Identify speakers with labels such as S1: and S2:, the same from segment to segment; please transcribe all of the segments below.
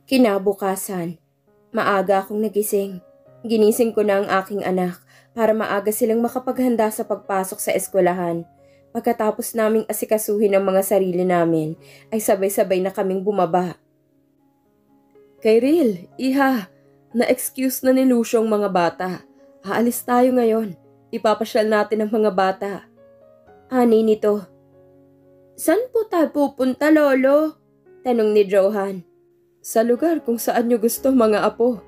S1: Kinabukasan, maaga akong nagising. Ginising ko na ang aking anak para maaga silang makapaghanda sa pagpasok sa eskwelahan. Pagkatapos naming asikasuhin ang mga sarili namin, ay sabay-sabay na kaming bumaba. Kayril, iha, na-excuse na ni Lucio ang mga bata. Aalis tayo ngayon. Ipapasyal natin ang mga bata. Ani nito. Saan po tayo pupunta, Lolo? Tanong ni Johan. Sa lugar kung saan nyo gusto, mga apo.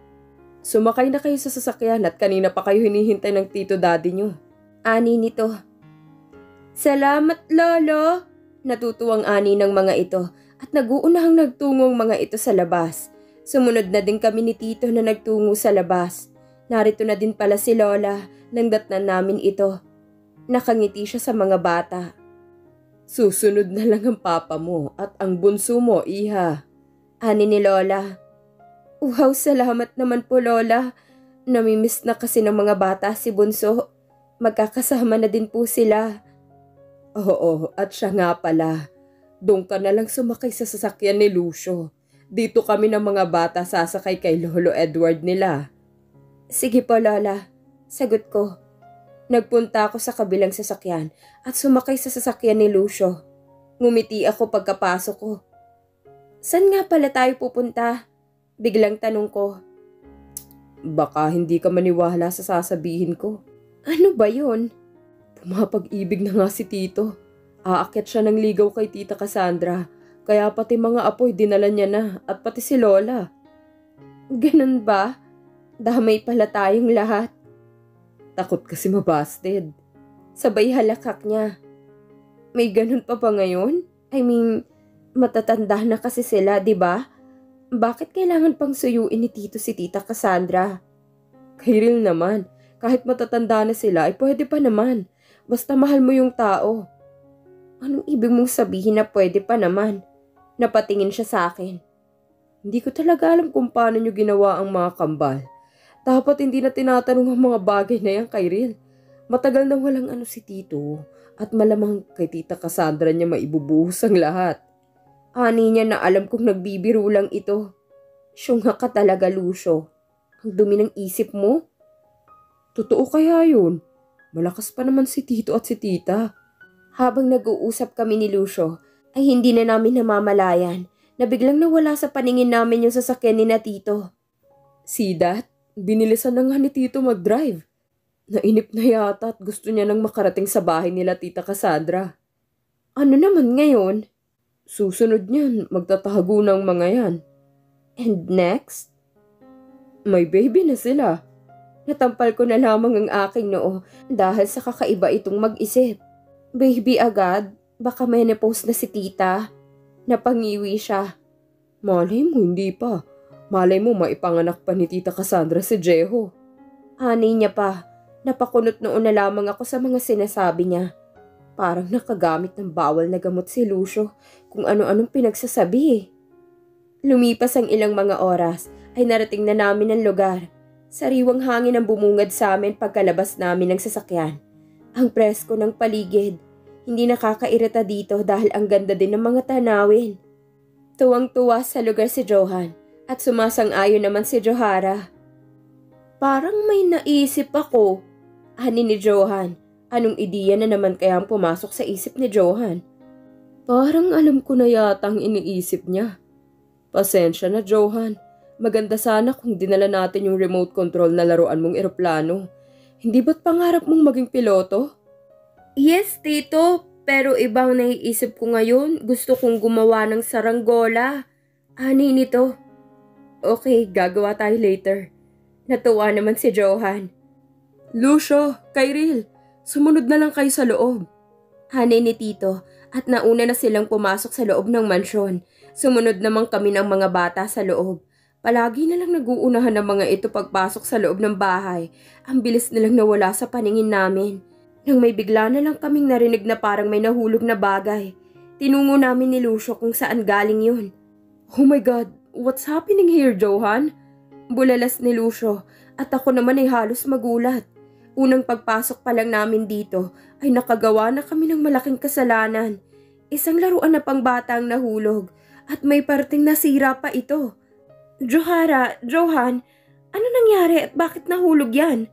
S1: Sumakay na kayo sa sasakyan at kanina pa kayo hinihintay ng tito daddy nyo. Ani nito. Salamat, Lolo! Natutuwang ani ng mga ito at naguunahang nagtungong mga ito sa labas. Sumunod na din kami ni Tito na nagtungo sa labas. Narito na din pala si Lola nang datnan namin ito. Nakangiti siya sa mga bata. Susunod na lang ang papa mo at ang bunso mo, iha. Ani ni Lola. Wow, salamat naman po, Lola. Namimiss na kasi ng mga bata si Bunso. Magkakasama na din po sila. Oo, at siya nga pala. Doon ka na lang sumakay sa sasakyan ni Lucio. Dito kami ng mga bata sasakay kay Lolo Edward nila. Sige po, Lola. Sagot ko. Nagpunta ako sa kabilang sasakyan at sumakay sa sasakyan ni Lucio. Ngumiti ako pagkapasok ko. Saan nga pala tayo pupunta? Biglang tanong ko. Baka hindi ka maniwala sa sasabihin ko. Ano ba yun? Pumapag-ibig na nga si Tito. Aakyat siya ng ligaw kay Tita Cassandra. Kaya pati mga apoy dinala niya na at pati si Lola. Ganun ba? Damay pala tayong lahat. Takot kasi mabasted. Sabay halakak niya. May ganun pa ba ngayon? I mean, matatanda na kasi sila, di ba? Bakit kailangan pang suyuin ni Tito si Tita Cassandra? Kayril naman, kahit matatanda na sila ay pwede pa naman. Basta mahal mo yung tao. Anong ibig mong sabihin na pwede pa naman? Napatingin siya sa akin. Hindi ko talaga alam kung paano nyo ginawa ang mga kambal. Dapat hindi na tinatanong ang mga bagay na yan, Kayril. Matagal na walang ano si Tito at malamang kay Tita Cassandra niya maibubuhos ang lahat. Ani niya na alam kong nagbibiro lang ito. Syungha ka talaga, Lucio. Ang dumi ng isip mo. Totoo kaya yun? Malakas pa naman si Tito at si Tita. Habang nag-uusap kami ni Lucio, ay hindi na namin namamalayan na biglang nawala sa paningin namin yung sasakyan ni na Tito. See that? Binilisan na nga ni Tito mag-drive. Nainip na yata at gusto niya nang makarating sa bahay nila Tita Cassandra. Ano naman ngayon? Susunod niyan, magtatago ng mga yan. And next? May baby na sila. Natampal ko na lamang ang aking noo dahil sa kakaiba itong mag-isip. Baby agad? Baka menopause na si Tita. Napangiwi siya. Malay mo, hindi pa. Malay mo, maipanganak pa ni Tita Cassandra si Jeho. Ani niya pa. Napakunot noon na lamang ako sa mga sinasabi niya. Parang nakagamit ng bawal na gamot si Lucio kung ano-anong pinagsasabi eh. Lumipas ang ilang mga oras ay narating na namin ang lugar. Sariwang hangin ang bumungad sa amin pagkalabas namin ng sasakyan. Ang presko ng paligid. Hindi nakakairita dito dahil ang ganda din ng mga tanawin. Tuwang-tuwa sa lugar si Johan at sumasang-ayon naman si Johara. Parang may naisip ako. Ani ni Johan. Anong ideya na naman kaya ang pumasok sa isip ni Johan? Parang alam ko na yata ang iniisip niya. Pasensya na, Johan. Maganda sana kung dinala natin yung remote control na laruan mong eroplano. Hindi ba't pangarap mong maging piloto? Yes, Tito. Pero ibang naiisip ko ngayon. Gusto kong gumawa ng saranggola. Ani nito. Okay, gagawa tayo later. Natuwa naman si Johan. Lucio, Kayril, sumunod na lang kayo sa loob. Hani ni Tito at nauna na silang pumasok sa loob ng mansyon. Sumunod naman kami ng mga bata sa loob. Palagi na lang nag-uunahan ng mga ito pagpasok sa loob ng bahay. Ang bilis nilang nawala sa paningin namin. Nang may bigla na lang kaming narinig na parang may nahulog na bagay. Tinungo namin ni Lucio kung saan galing yun. Oh my God, what's happening here, Johan? Bulalas ni Lucio at ako naman ay halos magulat. Unang pagpasok pa lang namin dito ay nakagawa na kami ng malaking kasalanan. Isang laruan na pangbata ang nahulog At may parting nasira pa ito. Johan, ano nangyari at bakit nahulog yan?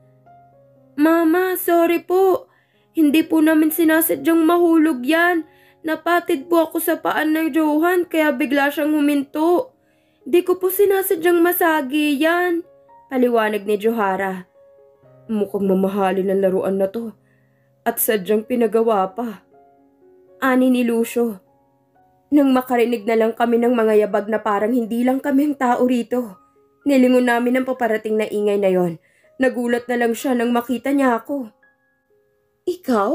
S1: Mama, sorry po. Hindi po namin sinasadyang mahulog yan. Napatid po ako sa paan ng Johan kaya bigla siyang huminto. Di ko po sinasadyang masagi yan. Paliwanag ni Johara. Mukhang mamahalin ang laruan na to. At sadyang pinagawa pa. Ani ni Lucio. Nang makarinig na lang kami ng mga yabag na parang hindi lang kami ang tao rito. Nilingon namin ang paparating na ingay na yon. Nagulat na lang siya nang makita niya ako. Ikaw?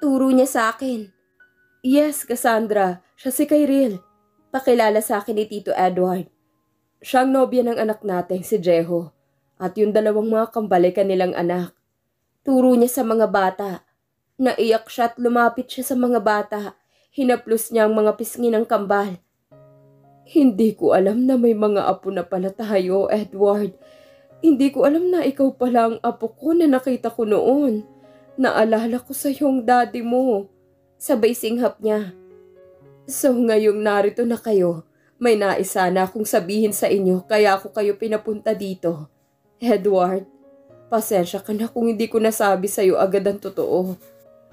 S1: Turo niya sa akin. Yes, Cassandra. Siya si Kyril. Pakilala sa akin ni Tito Edward. Siyang nobya ng anak natin, si Jeho. At yung dalawang mga kambal ay kanilang anak. Turo niya sa mga bata. Naiyak siya at lumapit siya sa mga bata. Hinaplos niya ang mga pisngi ng kambal. Hindi ko alam na may mga apo na pala tayo, Edward. Hindi ko alam na ikaw pala ang apo ko na nakita ko noon. Naalala ko sa iyong daddy mo. Sabay singhap niya. So ngayong narito na kayo, may naisa na akong sabihin sa inyo kaya ako kayo pinapunta dito. Edward, pasensya ka na kung hindi ko nasabi sa iyo agad ang totoo.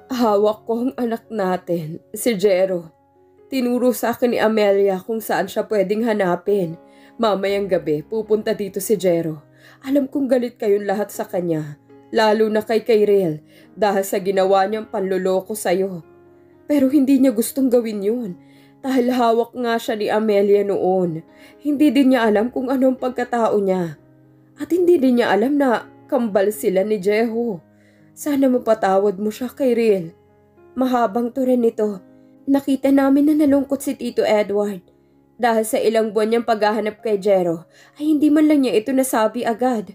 S1: Hawak ko ang anak natin, si Jero. Tinuro sa akin ni Amelia kung saan siya pwedeng hanapin. Mamayang gabi, pupunta dito si Jero. Alam kong galit kayong lahat sa kanya, lalo na kay Kyril dahil sa ginawa niyang panloloko sa'yo. Pero hindi niya gustong gawin yun dahil hawak nga siya ni Amelia noon. Hindi din niya alam kung anong pagkatao niya. At hindi din niya alam na kambal sila ni Jeho. Sana mapatawad mo siya, Kyril. Mahabang turan nito. Nakita namin na nalungkot si Tito Edward. Dahil sa ilang buwan niyang paghahanap kay Jero, ay hindi man lang niya ito nasabi agad.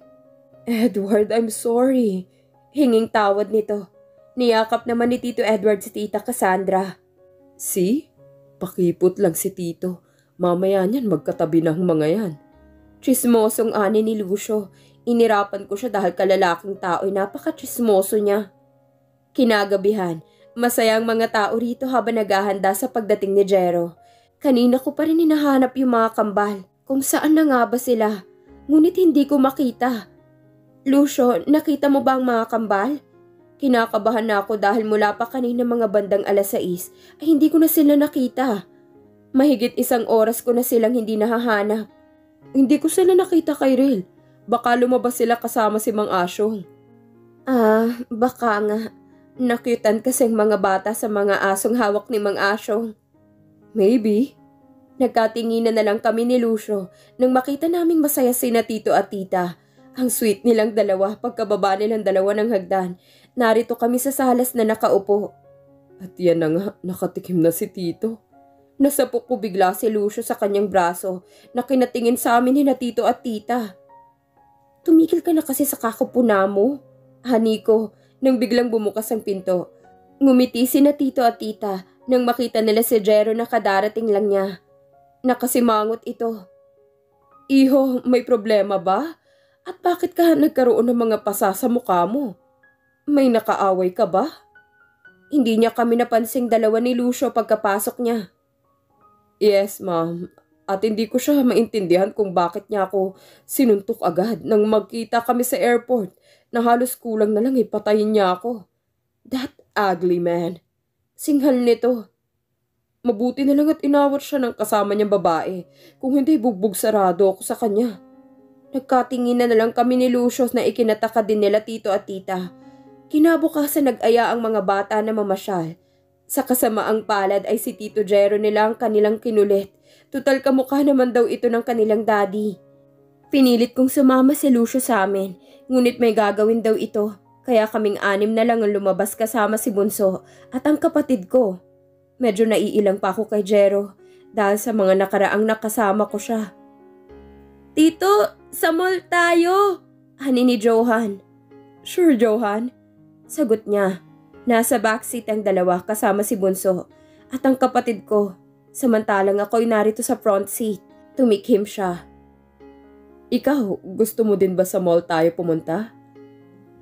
S1: Edward, I'm sorry. Hinging tawad nito. Niyakap naman ni Tito Edward si Tita Cassandra. See? Pakipot lang si Tito. Mamaya niyan magkatabi na ang mga yan. Chismosong ani ni Lucio. Inirapan ko siya dahil kalalaking tao ay napaka-chismoso niya. Kinagabihan, masaya ang mga tao rito habang naghahanda sa pagdating ni Jero. Kanina ko pa rin hinahanap yung mga kambal. Kung saan na nga ba sila? Ngunit hindi ko makita. Lucio, nakita mo ba ang mga kambal? Kinakabahan na ako dahil mula pa kanina mga bandang 6:00 ay hindi ko na sila nakita. Mahigit 1 oras ko na silang hindi nahahanap. Hindi ko sila nakita, Kyril. Baka lumabas sila kasama si Mang Asyong. Baka nga. Nakyutan kasing mga bata sa mga asong hawak ni Mang Asyong. Maybe. Nagkatinginan na lang kami ni Lucio nang makita naming masaya sina Tito at Tita. Ang sweet nilang dalawa pagkababa nilang dalawa ng hagdan. Narito kami sa salas na nakaupo. At yan na nga, nakatikim na si Tito. Nasapok ko bigla si Lucio sa kanyang braso na kinatingin sa amin ni na Tito at Tita. Tumigil ka na kasi sa kakapuna mo. Hani ko, nang biglang bumukas ang pinto. Ngumiti si na Tito at Tita nang makita nila si Jero na kadarating lang niya. Nakasimangot ito. Iho, may problema ba? At bakit ka nagkaroon ng mga pasa sa mukha mo? May nakaaway ka ba? Hindi niya kami napansing dalawa ni Lucio pagkapasok niya. Yes, ma'am. At hindi ko siya maintindihan kung bakit niya ako sinuntok agad nang magkita kami sa airport na halos kulang na lang ipatayin niya ako. That ugly man. Singhal nito. Mabuti na lang at inawat siya ng kasama niyang babae. Kung hindi bugbog sarado ako sa kanya. Nagkatinginan na lang kami ni Lucio na ikinataka din nila Tito at Tita. Kinabukasan nag-aya ang mga bata na mamasyal. Sa kasamaang palad ay si Tito Jero nila ang kanilang kinulit. Tutal kamukha naman daw ito ng kanilang daddy. Pinilit kong sumama si Lucio sa amin, ngunit may gagawin daw ito. Kaya kaming 6 na lang ang lumabas kasama si Bunso at ang kapatid ko. Medyo naiilang pa ako kay Jero dahil sa mga nakaraang nakasama ko siya. Tito, sa mall tayo! Hani ni Johan. Sure, Johan? Sagot niya. Nasa backseat ang dalawa kasama si Bunso at ang kapatid ko. Samantalang ako'y narito sa front seat. Tumikhim siya. Ikaw, gusto mo din ba sa mall tayo pumunta?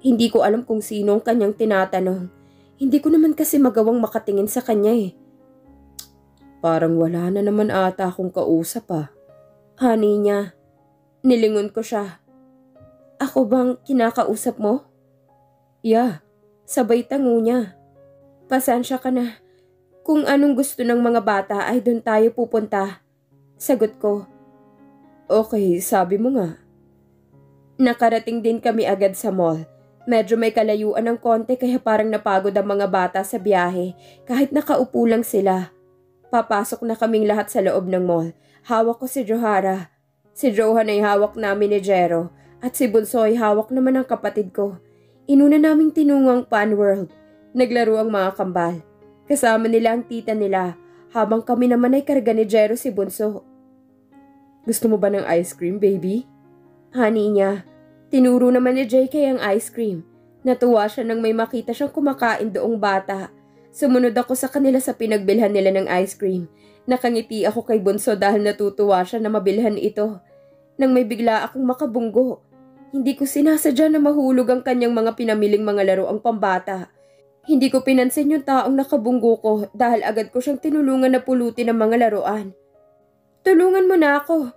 S1: Hindi ko alam kung sino ang kanyang tinatanong. Hindi ko naman kasi magawang makatingin sa kanya eh. Parang wala na naman ata akong kausap Honey niya. Nilingon ko siya. Ako bang kinakausap mo? Yeah, sabay tango niya. Pasensya ka na. Kung anong gusto ng mga bata ay doon tayo pupunta. Sagot ko. Okay, sabi mo nga. Nakarating din kami agad sa mall. Medyo may kalayuan ng konti kaya parang napagod ang mga bata sa biyahe kahit nakaupo lang sila. Papasok na kaming lahat sa loob ng mall. Hawak ko si Johara. Si Johan ay hawak namin ni Jero at si Bunso ay hawak naman ng kapatid ko. Inuna naming tinungang Pan World. Naglaro ang mga kambal. Kasama nila ang tita nila habang kami naman ay karga ni Jero si Bunso. Gusto mo ba ng ice cream, baby? Honey niya. Tinuro naman ni JK ang ice cream. Natuwa siya nang may makita siyang kumakain doong bata. Sumunod ako sa kanila sa pinagbilhan nila ng ice cream. Nakangiti ako kay Bunso dahil natutuwa siya na mabilhan ito. Nang may bigla akong makabunggo. Hindi ko sinasadya na mahulog ang kanyang mga pinamiling mga laro ang pambata. Hindi ko pinansin yung taong nakabunggo ko dahil agad ko siyang tinulungan na pulutin ang mga laruan. Tulungan mo na ako.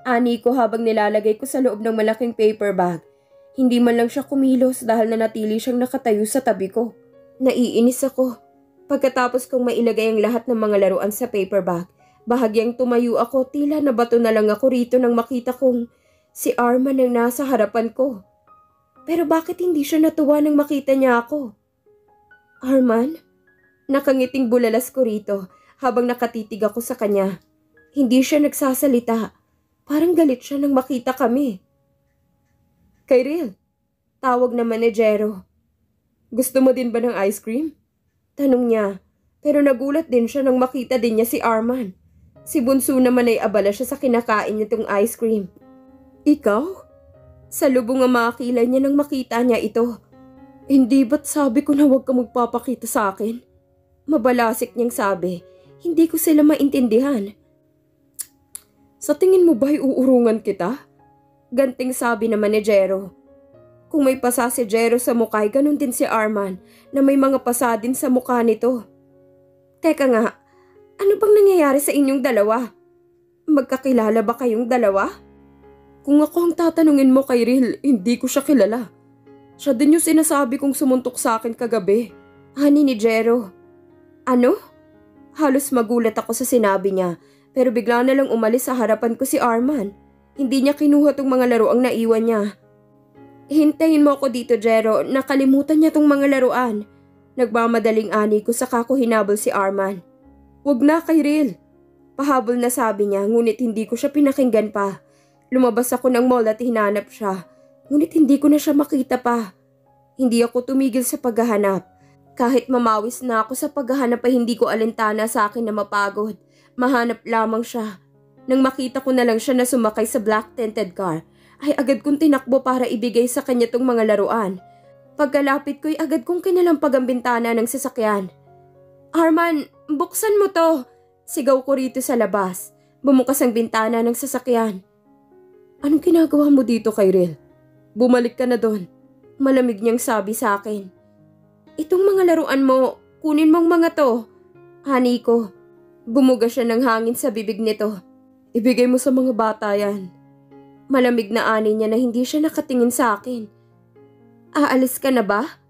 S1: Ani ko habang nilalagay ko sa loob ng malaking paper bag. Hindi man lang siya kumilos dahil nanatili siyang nakatayo sa tabi ko. Naiinis ako. Pagkatapos kong mailagay ang lahat ng mga laruan sa paper bag, bahagyang tumayo ako, tila nabato na lang ako rito nang makita kong si Arman ang nasa harapan ko. Pero bakit hindi siya natuwa nang makita niya ako? Arman? Nakangiting bulalas ko rito habang nakatitig ako sa kanya. Hindi siya nagsasalita. Parang galit siya nang makita kami. Kyril, tawag naman ni Jero. Gusto mo din ba ng ice cream? Tanong niya, pero nagulat din siya nang makita din niya si Arman. Si Bunso naman ay abala siya sa kinakain nitong ice cream. Ikaw? Sa lubong ang mga kilay niya nang makita niya ito. Hindi ba't sabi ko na huwag ka magpapakita sa akin? Mabalasik niyang sabi, hindi ko sila maintindihan. Sa tingin mo ba'y uurungan kita? Ganting sabi naman ni Jero. Kung may pasa si Jero sa mukha, ganun din si Arman na may mga pasa din sa mukha nito. Teka nga, ano bang nangyayari sa inyong dalawa? Magkakilala ba kayong dalawa? Kung ako ang tatanungin mo kay Ril, hindi ko siya kilala. Siya din yung sinasabi kong sumuntok sa akin kagabi. Ani ni Jero. Ano? Halos magulat ako sa sinabi niya. Pero bigla na lang umalis sa harapan ko si Arman. Hindi niya kinuha tong mga laruang naiwan niya. Hintayin mo ako dito, Jero. Nakalimutan niya tong mga laruan. Nagmamadaling ani ko saka ko hinabol si Arman. Wag na kay Ril. Pahabol na sabi niya, ngunit hindi ko siya pinakinggan pa. Lumabas ako ng mall at hinanap siya. Ngunit hindi ko na siya makita pa. Hindi ako tumigil sa paghahanap. Kahit mamawis na ako sa paghahanap ay hindi ko alintana sa akin na mapagod. Mahanap lamang siya. Nang makita ko na lang siya na sumakay sa black tinted car, ay agad kong tinakbo para ibigay sa kanya tong mga laruan. Pagkalapit ko'y agad kong kinalampag ang bintana ng sasakyan. Arman, buksan mo to! Sigaw ko rito sa labas. Bumukas ang bintana ng sasakyan. Anong ginagawa mo dito, Kyril? Bumalik ka na doon. Malamig niyang sabi sa akin. Itong mga laruan mo, kunin mong mga to. Hani ko. Bumuga siya ng hangin sa bibig nito. Ibigay mo sa mga bata yan. Malamig na ani niya na hindi siya nakatingin sa akin. Aalis ka na ba?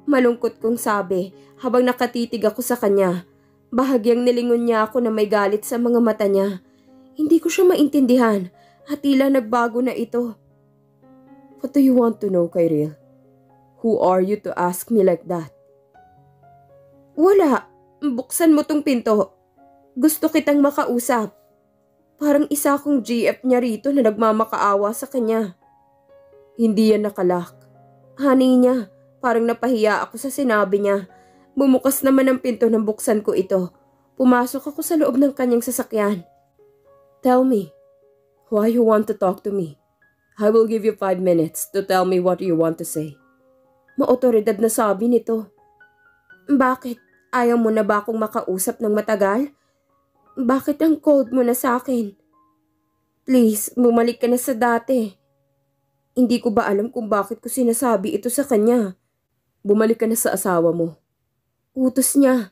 S1: Malungkot kong sabi habang nakatitig ako sa kanya. Bahagyang nilingon niya ako na may galit sa mga mata niya. Hindi ko siya maintindihan at tila nagbago na ito. What do you want to know, Kyril? Who are you to ask me like that? Wala. Buksan mo tong pinto. Gusto kitang makausap. Parang isa akong GF niya rito na nagmamakaawa sa kanya. Hindi yan nakalak. Honey niya, parang napahiya ako sa sinabi niya. Bumukas naman ang pinto nang buksan ko ito. Pumasok ako sa loob ng kanyang sasakyan. Tell me, why you want to talk to me? I will give you 5 minutes to tell me what you want to say. Maotoridad na sabi nito. Bakit? Ayaw mo na ba akong makausap ng matagal? Bakit ang cold mo na sa akin? Please, bumalik ka na sa dati. Hindi ko ba alam kung bakit ko sinasabi ito sa kanya? Bumalik ka na sa asawa mo. Utos niya.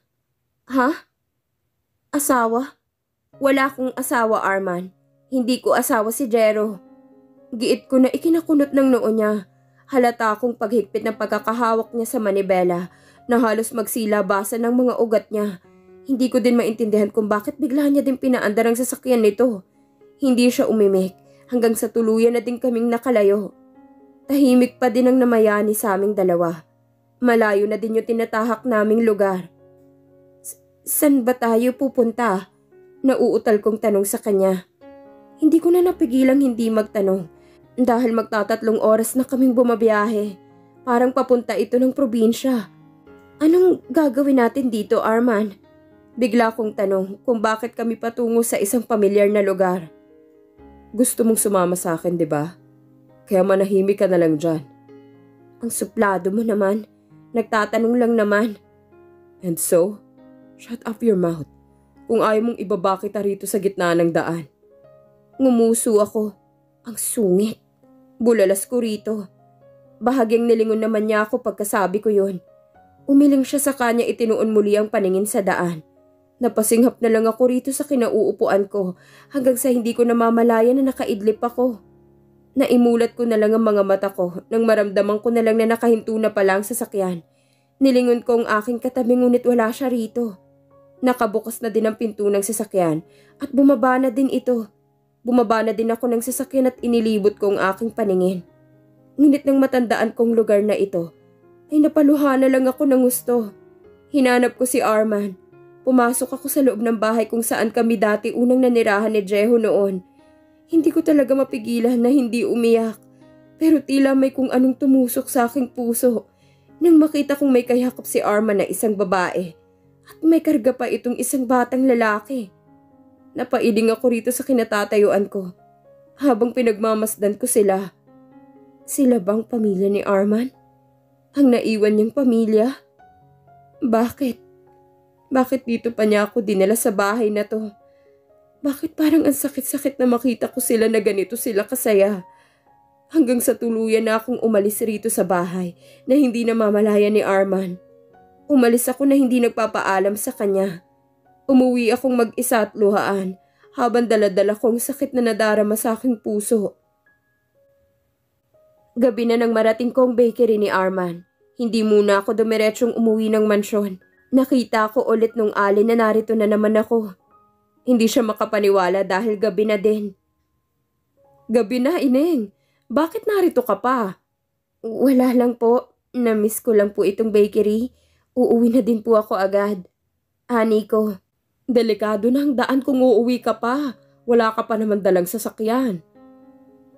S1: Ha? Asawa? Wala akong asawa, Arman. Hindi ko asawa si Jero. Giit ko na ikinakunot ng noo niya. Halata akong paghigpit ng pagkakahawak niya sa manibela na halos magsilabasan ng mga ugat niya. Hindi ko din maintindihan kung bakit bigla niya din pinaandar ang sasakyan nito. Hindi siya umimik hanggang sa tuluyan na din kaming nakalayo. Tahimik pa din ang namayani sa aming dalawa. Malayo na din yung tinatahak naming lugar. San ba tayo pupunta? Nauutal kong tanong sa kanya. Hindi ko na napigilang hindi magtanong dahil magtatatlong oras na kaming bumabiyahe. Parang papunta ito ng probinsya. Anong gagawin natin dito, Arman? Bigla kong tanong kung bakit kami patungo sa isang pamilyar na lugar. Gusto mong sumama sa akin, di ba? Kaya manahimik ka na lang dyan. Ang suplado mo naman. Nagtatanong lang naman. And so? Shut up your mouth. Kung ayaw mong ibaba kita rito sa gitna ng daan. Ngumuso ako. Ang sungit. Bulalas ko rito. Bahagyang nilingon naman niya ako pagkasabi ko yun. Umiling siya sa kanya itinuon muli ang paningin sa daan. Napasinghap na lang ako rito sa kinauupuan ko hanggang sa hindi ko namamalayan na nakaidlip ako. Naimulat ko na lang ang mga mata ko nang maramdaman ko na lang na nakahinto na pala ang sasakyan. Nilingon ko ang aking katabi ngunit wala siya rito. Nakabukas na din ang pinto ng sasakyan at bumaba na din ito. Bumaba na din ako ng sasakyan at inilibot ko ang aking paningin. Ngunit nang matandaan kong lugar na ito, ay napaluha na lang ako ng gusto. Hinanap ko si Arman. Pumasok ako sa loob ng bahay kung saan kami dati unang nanirahan ni Jeho noon. Hindi ko talaga mapigilan na hindi umiyak. Pero tila may kung anong tumusok sa aking puso nang makita kong may kayakap si Arman na isang babae at may karga pa itong isang batang lalaki. Napailing ako rito sa kinatatayuan ko habang pinagmamasdan ko sila. Sila bang pamilya ni Arman? Ang naiwan niyang pamilya? Bakit? Bakit dito pa niya ako dinala sa bahay na to? Bakit parang ang sakit-sakit na makita ko sila na ganito sila kasaya? Hanggang sa tuluyan na akong umalis rito sa bahay na hindi namamalayan ni Arman. Umalis ako na hindi nagpapaalam sa kanya. Umuwi akong mag-isa at luhaan habang daladala ko ang sakit na nadarama sa aking puso. Gabi na nang marating ko ang bakery ni Arman. Hindi muna ako dumiretsyong umuwi ng mansyon. Nakita ko ulit nung alin na narito na naman ako. Hindi siya makapaniwala dahil gabi na din. Gabi na, Ineng. Bakit narito ka pa? Wala lang po. Na-miss ko lang po itong bakery. Uuwi na din po ako agad. Ani ko. Delikado na ang daan kung uuwi ka pa. Wala ka pa naman dalang sasakyan.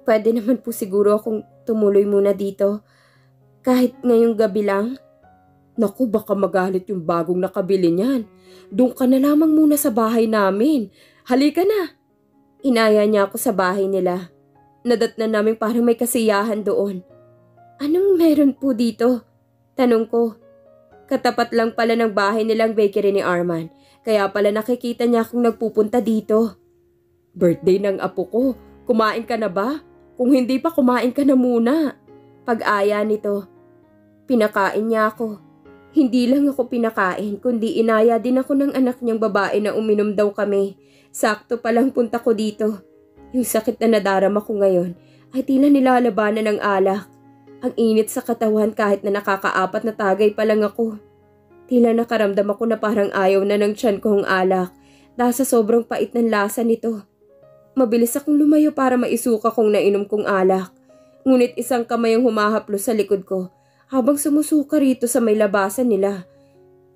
S1: Pwede naman po siguro akong tumuloy muna dito. Kahit ngayong gabi lang. Naku, baka magalit yung bagong nakabili niyan. Doon ka na lamang muna sa bahay namin. Halika na. Inaya niya ako sa bahay nila. Nadatnan namin parang may kasiyahan doon. Anong meron po dito? Tanong ko. Katapat lang pala ng bahay nilang bakery ni Arman. Kaya pala nakikita niya akong nagpupunta dito. Birthday ng apo ko. Kumain ka na ba? Kung hindi pa, kumain ka na muna. Pag-aya nito. Pinakain niya ako. Hindi lang ako pinakain, kundi inaya din ako ng anak niyang babae na uminom daw kami. Sakto palang punta ko dito. Yung sakit na nadarama ko ngayon ay tila nilalabanan ng alak. Ang init sa katawan kahit na nakakaapat na tagay pa lang ako. Tila nakaramdam ako na parang ayaw na ng tiyan ko ang alak dahil sa sobrang pait ng lasa nito. Mabilis akong lumayo para maisuka kong nainom kong alak. Ngunit isang kamay ang humahaplos sa likod ko habang sumusuka rito sa may labasan nila.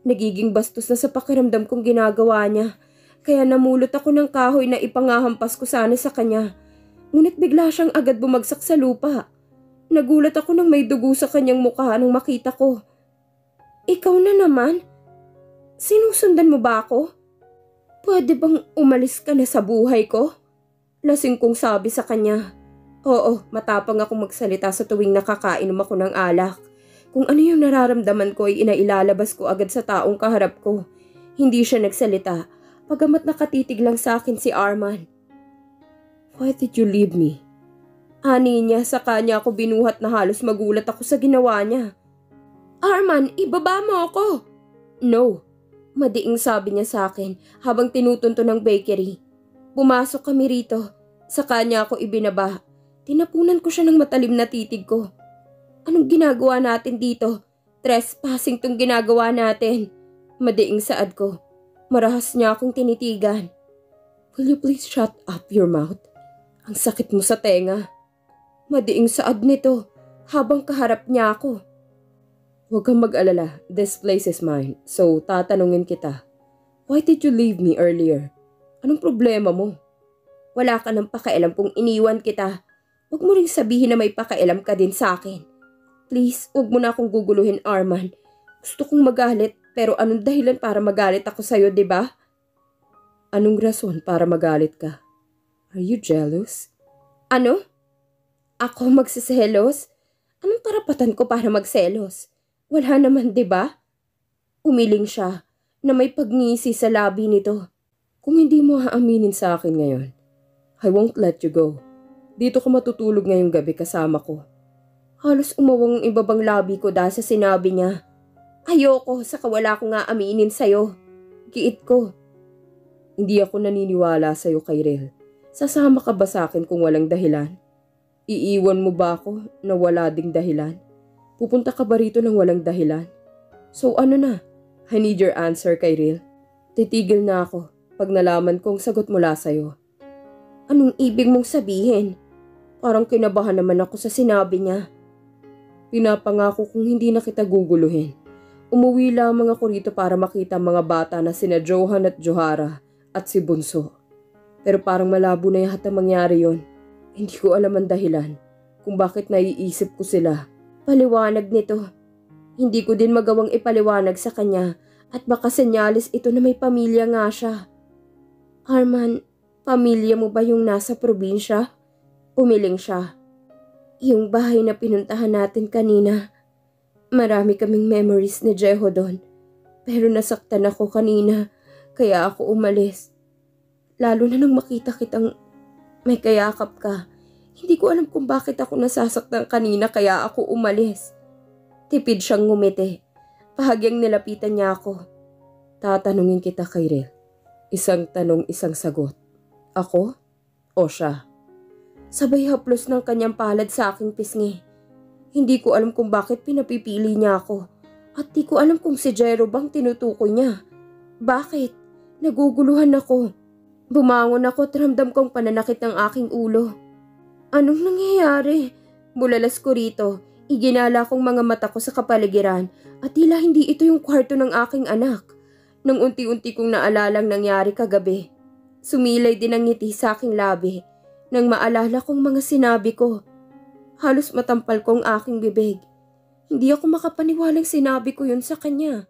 S1: Nagiging bastos na sa pakiramdam kong ginagawa niya, kaya namulot ako ng kahoy na ipangahampas ko sana sa kanya. Ngunit bigla siyang agad bumagsak sa lupa. Nagulat ako nang may dugo sa kanyang mukha nang makita ko. Ikaw na naman? Sinusundan mo ba ako? Pwede bang umalis ka na sa buhay ko? Lasing kong sabi sa kanya. Oo, matapang akong magsalita sa tuwing nakakainom ako ng alak. Kung ano yung nararamdaman ko ay inailalabas ko agad sa taong kaharap ko. Hindi siya nagsalita, pagamat nakatitig lang sa akin si Arman. Why did you leave me? Ani niya, sa kanya ako binuhat na halos magulat ako sa ginawa niya. Arman, ibaba mo ako! No, madiing sabi niya sa akin habang tinutunto ng bakery. Pumasok kami rito. Sa kanya ako ibinaba. Tinapunan ko siya ng matalim na titig ko. Anong ginagawa natin dito? Trespassing tong ginagawa natin. Madiing saad ko. Marahas niya akong tinitigan. Will you please shut up your mouth? Ang sakit mo sa tenga. Madiing saad nito habang kaharap niya ako. Huwag kang mag-alala. This place is mine. So, tatanungin kita. Why did you leave me earlier? Anong problema mo? Wala ka ng pakialam kung iniwan kita. Huwag mo ring sabihin na may pakialam ka din sa akin. Please, huwag mo na akong guguluhin, Arman. Gusto kong magalit, pero anong dahilan para magalit ako sa'yo, di ba? Anong rason para magalit ka? Are you jealous? Ano? Ako magsiselos? Anong karapatan ko para magselos? Wala naman, di ba? Umiling siya na may pagngisi sa labi nito. Kung hindi mo haaminin sa akin ngayon, I won't let you go. Dito ko matutulog ngayong gabi kasama ko. Halos umawang ang ibabang labi ko dahil sa sinabi niya. Ayoko, saka wala ko nga aminin sa'yo. Giit ko. Hindi ako naniniwala sa'yo, Kyrell. Sasama ka ba sa akin kung walang dahilan? Iiwan mo ba ako na wala ding dahilan? Pupunta ka ba rito ng walang dahilan? So ano na? I need your answer, Kyrell. Titigil na ako pag nalaman kong sagot mula sa'yo. Anong ibig mong sabihin? Parang kinabahan naman ako sa sinabi niya. Pinapangako kung hindi na kita guguluhin. Umuwi lamang ako rito para makita mga bata na sina Johan at Johara at si Bunso. Pero parang malabo na yata mangyari yon. Hindi ko alam ang dahilan kung bakit naiisip ko sila. Paliwanag nito. Hindi ko din magawang ipaliwanag sa kanya at baka senyalis ito na may pamilya nga siya. Arman, pamilya mo ba yung nasa probinsya? Umiling siya. Yung bahay na pinuntahan natin kanina. Marami kaming memories ni Jeho doon. Pero nasaktan ako kanina, kaya ako umalis. Lalo na nang makita kitang may kayakap ka. Hindi ko alam kung bakit ako nasasaktan kanina kaya ako umalis. Tipid siyang ngumiti. Bahagyang nilapitan niya ako. Tatanungin kita, Kyrell. Isang tanong, isang sagot. Ako o siya? Sabay haplos ng kanyang palad sa aking pisngi. Hindi ko alam kung bakit pinapipili niya ako. At di ko alam kung si Jero bang tinutukoy niya. Bakit? Naguguluhan ako. Bumangon ako at ramdam kong pananakit ng aking ulo. Anong nangyayari? Bulalas ko rito. Iginala kong mga mata ko sa kapaligiran at tila hindi ito yung kwarto ng aking anak. Nang unti-unti kong naalalang nangyari kagabi. Sumilay din ang ngiti sa aking labi nang maalala kong mga sinabi ko. Halos matampal ko ang aking bibig. Hindi ako makapaniwalang sinabi ko yun sa kanya.